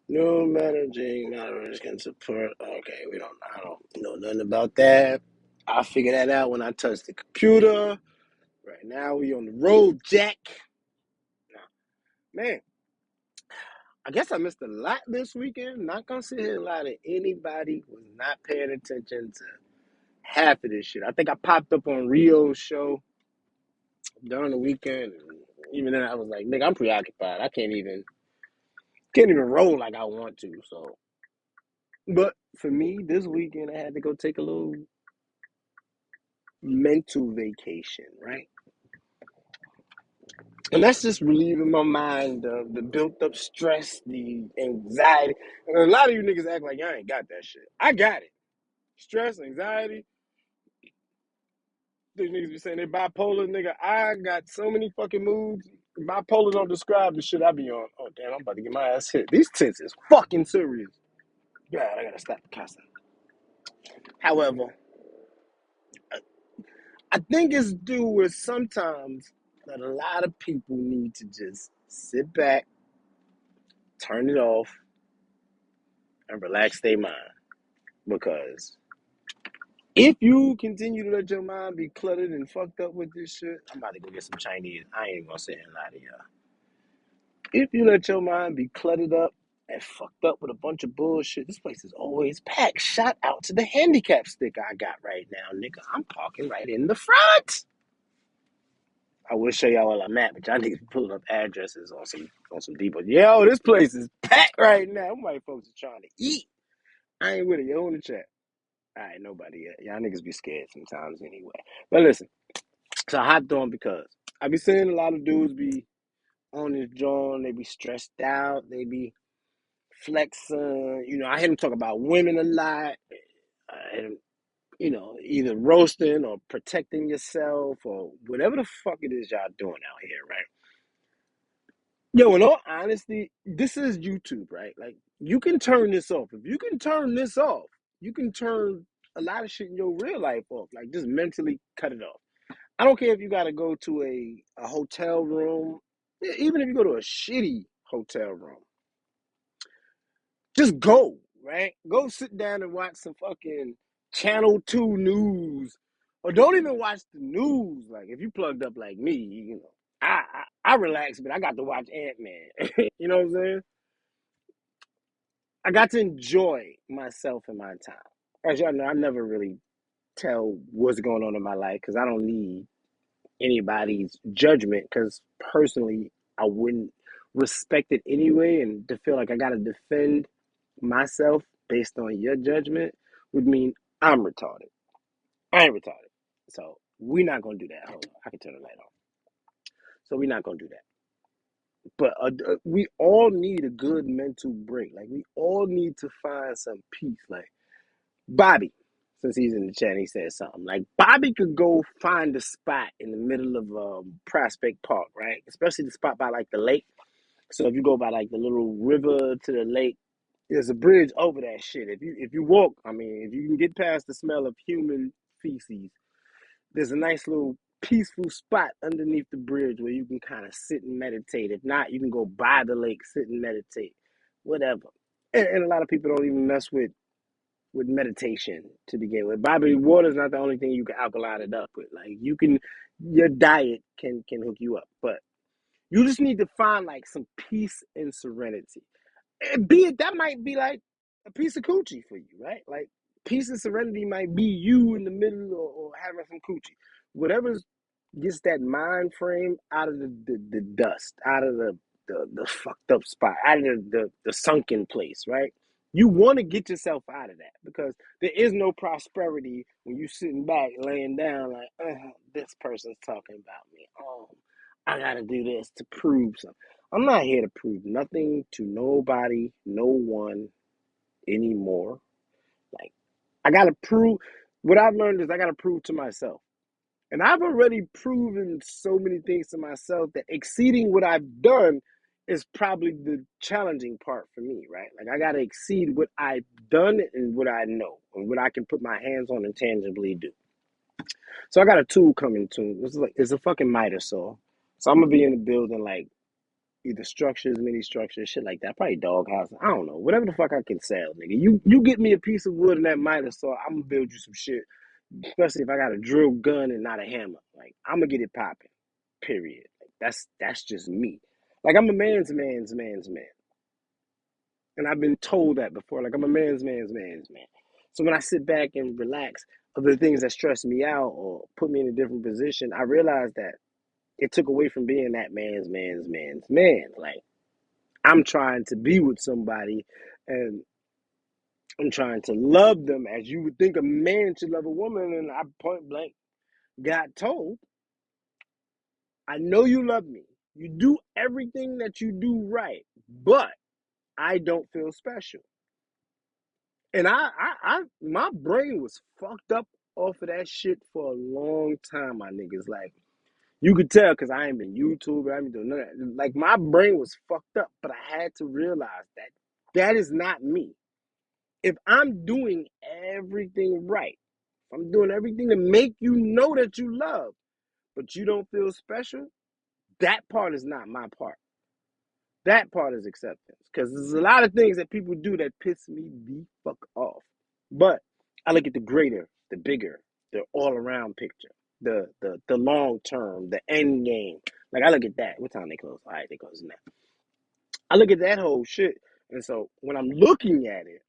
No managing knowledge can support. Okay, I don't know nothing about that. I'll figure that out when I touch the computer. Right now, we on the road, Jack. Man, I guess I missed a lot this weekend. Not gonna sit here and lie to anybody who was not paying attention to half of this shit. I think I popped up on Rio's show during the weekend. And even then, I was like, nigga, I'm preoccupied. I can't even roll like I want to. So, but for me, this weekend, I had to go take a little mental vacation, right? And that's just relieving my mind of the built up stress, the anxiety. And a lot of you niggas act like y'all ain't got that shit. I got it. Stress, anxiety. These niggas be saying they bipolar, nigga. I got so many fucking moods. Bipolar don't describe the shit I be on. Oh damn, I'm about to get my ass hit. These tits is fucking serious. God, I gotta stop the cussing. However, I think it's due with sometimes that a lot of people need to just sit back, turn it off, and relax their mind. Because if you continue to let your mind be cluttered and fucked up with this shit, I'm about to go get some Chinese. I ain't gonna sit here and lie to y'all. If you let your mind be cluttered up and fucked up with a bunch of bullshit, this place is always packed. Shout out to the handicap sticker I got right now, nigga. I'm parking right in the front. I will show y'all where I'm at, but y'all niggas be pulling up addresses on some depot. Yo, this place is packed right now. White folks are trying to eat. I ain't with it. Yo in the chat. All right, nobody yet. Y'all niggas be scared sometimes anyway. But listen, so I hopped on because I be seeing a lot of dudes be on this joint. They be stressed out. They be flexing. I hear them talk about women a lot. And either roasting or protecting yourself or whatever the fuck it is y'all doing out here, right? Yo, in all honesty, this is YouTube, right? Like, you can turn this off. If you can turn this off, you can turn a lot of shit in your real life off. Like, just mentally cut it off. I don't care if you got to go to a hotel room, even if you go to a shitty hotel room, just go, right? Go sit down and watch some fucking Channel 2 news. Or don't even watch the news. Like, if you plugged up like me, I relax, but I got to watch Ant-Man. You know what I'm saying? I got to enjoy myself and my time. As y'all know, I never really tell what's going on in my life because I don't need anybody's judgment because personally, I wouldn't respect it anyway. And to feel like I got to defend myself based on your judgment would mean I'm retarded. I ain't retarded. So we're not going to do that. Hold on. I can turn the light on. So we're not going to do that. But we all need a good mental break. Like, we all need to find some peace. Like, Bobby, since he's in the chat, he said something like Bobby could go find a spot in the middle of Prospect Park, right? Especially the spot by like the lake. So if you go by like the little river to the lake, there's a bridge over that shit. If you walk, I mean, if you can get past the smell of human feces, there's a nice little peaceful spot underneath the bridge where you can kind of sit and meditate. If not, you can go by the lake, sit and meditate, whatever. And a lot of people don't even mess with meditation to begin with. Bobby, water is not the only thing you can alkaline it up with. Like, your diet can hook you up, but you just need to find like some peace and serenity. And be it that might be like a piece of coochie for you, right? Like, peace and serenity might be you in the middle or having some coochie. Whatever gets that mind frame out of the dust, out of the fucked up spot, out of the sunken place, right? You want to get yourself out of that because there is no prosperity when you sitting back, laying down, like, this person's talking about me. Oh, I gotta do this to prove something. I'm not here to prove nothing to nobody, no one anymore. Like, I gotta prove what I've learned is I gotta prove to myself. And I've already proven so many things to myself that exceeding what I've done is probably the challenging part for me, right? Like, I gotta exceed what I've done and what I know and what I can put my hands on and tangibly do. So I got a tool coming to. It's a fucking miter saw. So I'm gonna be in the building like either structures, mini structures, shit like that. Probably dog house. I don't know. Whatever the fuck I can sell, nigga. You get me a piece of wood and that miter saw, I'm gonna build you some shit. Especially if I got a drill gun and not a hammer. Like I'm gonna get it popping. Period. Like, that's just me. Like I'm a man's man. And I've been told that before. Like I'm a man's man. So when I sit back and relax of the things that stress me out or put me in a different position, I realize that it took away from being that man's man. Like I'm trying to be with somebody and I'm trying to love them as you would think a man should love a woman. And I point blank got told, I know you love me. You do everything that you do right, but I don't feel special. And my brain was fucked up off of that shit for a long time, my niggas. Like, you could tell because I ain't been YouTube, I ain't been doing none of that. Like, my brain was fucked up, but I had to realize that that is not me. If I'm doing everything right, I'm doing everything to make you know that you love, but you don't feel special, that part is not my part. That part is acceptance. Because there's a lot of things that people do that piss me the fuck off. But I look at the greater, the bigger, the all around picture, the long term, the end game. Like I look at that. What time they close? All right, they close now. I look at that whole shit. And so when I'm looking at it,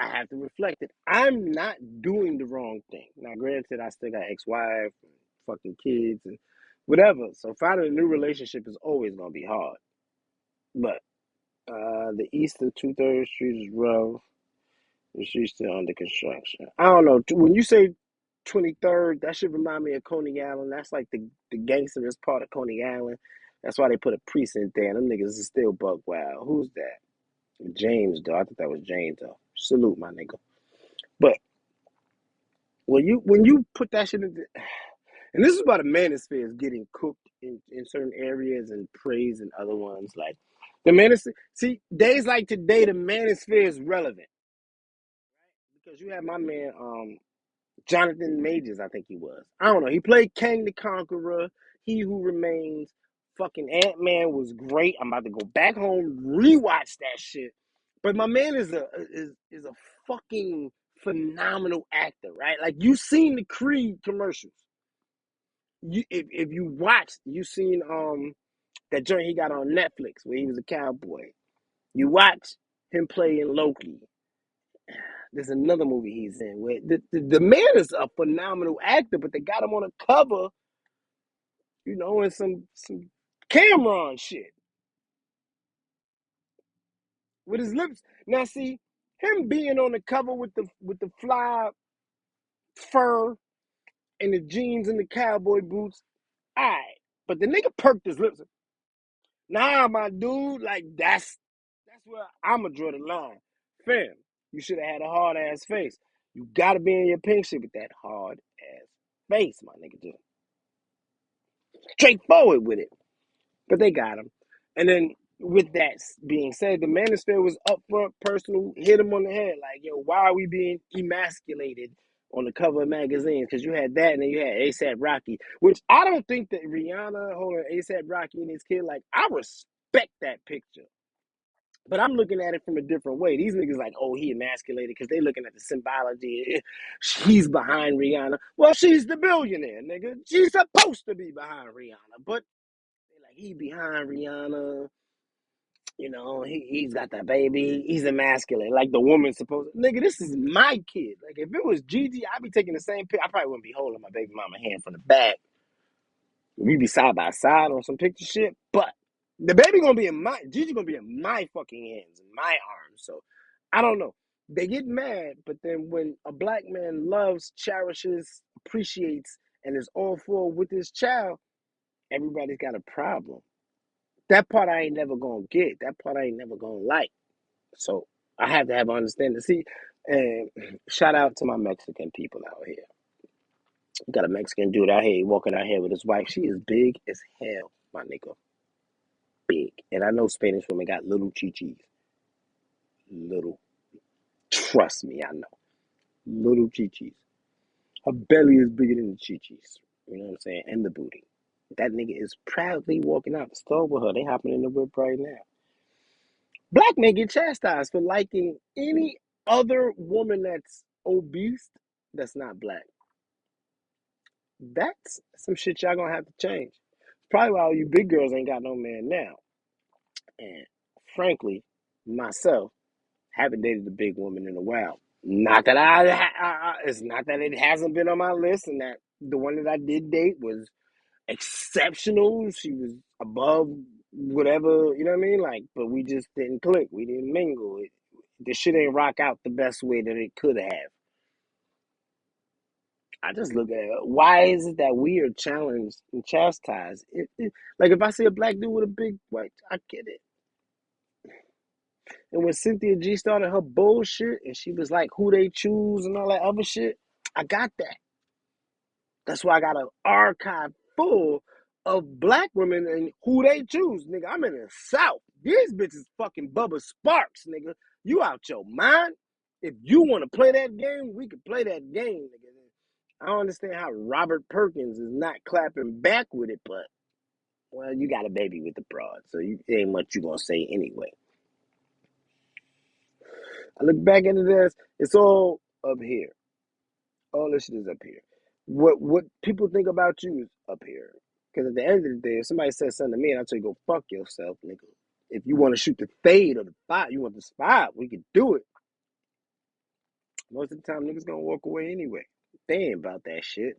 I have to reflect it. I'm not doing the wrong thing. Now, granted, I still got ex-wife, fucking kids, and whatever. So finding a new relationship is always gonna be hard. But the east of 230th Street is rough. The street's still under construction. I don't know. When you say 23rd, that should remind me of Coney Island. That's like the gangsterest part of Coney Island. That's why they put a precinct there. Them niggas is still buck wild. Who's that? James, though. I thought that was James, though. Salute, my nigga. But when you put that shit in, and this is why the manosphere is getting cooked in certain areas and praised in other ones. Like the manosphere, see, days like today, the manosphere is relevant because you have my man, Jonathan Majors, I think he was. I don't know. He played Kang the Conqueror, He Who Remains. Fucking Ant-Man was great. I'm about to go back home, rewatch that shit. But my man is a fucking phenomenal actor, right? Like you seen the Creed commercials. If you watched, you seen that joint he got on Netflix where he was a cowboy. You watch him play in Loki. There's another movie he's in where the man is a phenomenal actor, but they got him on a cover, in some Cameron shit with his lips. Now see him being on the cover with the fly fur and the jeans and the cowboy boots. Alright. But the nigga perked his lips. Nah, my dude, like that's where I'ma draw the line. Fam, you should have had a hard ass face. You gotta be in your pink shit with that hard ass face, my nigga. Just straightforward with it. But they got him. And then with that being said, the manosphere was upfront, personal, hit him on the head. Like, yo, why are we being emasculated on the cover of magazines? Because you had that and then you had ASAP Rocky, which I don't think that Rihanna holding ASAP Rocky and his kid, like, I respect that picture. But I'm looking at it from a different way. These niggas like, oh, he emasculated because they looking at the symbology. He's behind Rihanna. Well, she's the billionaire, nigga. She's supposed to be behind Rihanna. But they like, he behind Rihanna. He's got that baby. He's emasculated. Like the woman's supposed to. Nigga, this is my kid. Like if it was Gigi, I'd be taking the same pic. I probably wouldn't be holding my baby mama hand from the back. We'd be side by side on some picture shit. But the baby gonna be in my Gigi gonna be in my fucking hands, in my arms. So I don't know. They get mad, but then when a black man loves, cherishes, appreciates, and is all for with his child, everybody's got a problem. That part I ain't never gonna get. That part I ain't never gonna like. So I have to have understanding. See, and shout out to my Mexican people out here. We got a Mexican dude out here walking out here with his wife. She is big as hell, my nigga. Big. And I know Spanish women got little chichis. Little. Trust me, I know. Little chichis. Her belly is bigger than the chichis. You know what I'm saying? And the booty. That nigga is proudly walking out the store with her. They hopping in the whip right now. Black men get chastised for liking any other woman that's obese that's not black. That's some shit y'all gonna have to change. Probably why all you big girls ain't got no man now. And frankly, myself, haven't dated a big woman in a while. Not that it's not that it hasn't been on my list, and that the one that I did date was exceptional. She was above whatever, you know what I mean? Like, but we just didn't click. We didn't mingle. The shit ain't rock out the best way that it could have. I just look at it. Why is it that we are challenged and chastised? Like if I see a black dude with a big white, I get it. And when Cynthia G started her bullshit and she was like, who they choose and all that other shit, I got that. That's why I got an archive full of black women and who they choose. Nigga, I'm in the South. These bitches fucking Bubba Sparks, nigga. You out your mind? If you want to play that game, we can play that game, nigga. I don't understand how Robert Perkins is not clapping back with it, but, well, you got a baby with the broad, so it ain't much you gonna say anyway. I look back into this, it's all up here. All this shit is up here. What people think about you is up here. Because at the end of the day, if somebody says something to me and I tell you go fuck yourself, nigga. If you want to shoot the fade or the spot, you want the spot, we can do it. Most of the time, niggas gonna walk away anyway. They ain't about that shit.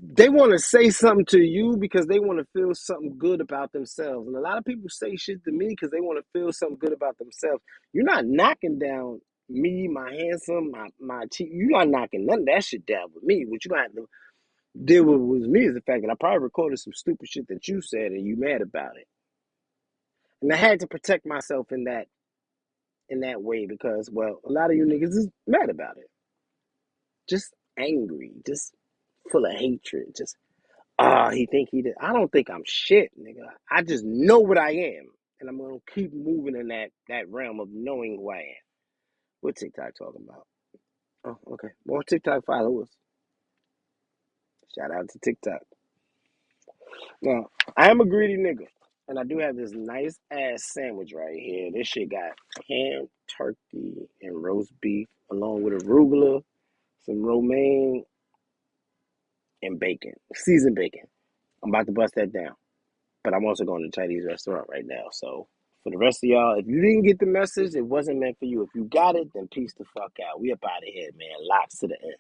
They want to say something to you because they want to feel something good about themselves. And a lot of people say shit to me because they want to feel something good about themselves. You're not knocking down me, my handsome, my cheek. You're not knocking none of that shit down with me. What you gonna have to deal with me is the fact that I probably recorded some stupid shit that you said and you mad about it. And I had to protect myself in that way because, well, a lot of you niggas is mad about it. Just angry, just full of hatred, just he think he did. I don't think I'm shit, nigga. I just know what I am. And I'm gonna keep moving in that realm of knowing who I am. What TikTok talking about? Oh, okay. More TikTok followers. Shout out to TikTok. Now, I am a greedy nigga. And I do have this nice ass sandwich right here. This shit got ham, turkey, and roast beef, along with arugula, some romaine, and bacon. Seasoned bacon. I'm about to bust that down. But I'm also going to a Chinese restaurant right now. So for the rest of y'all, if you didn't get the message, it wasn't meant for you. If you got it, then peace the fuck out. We up out of here, man. Locks to the end.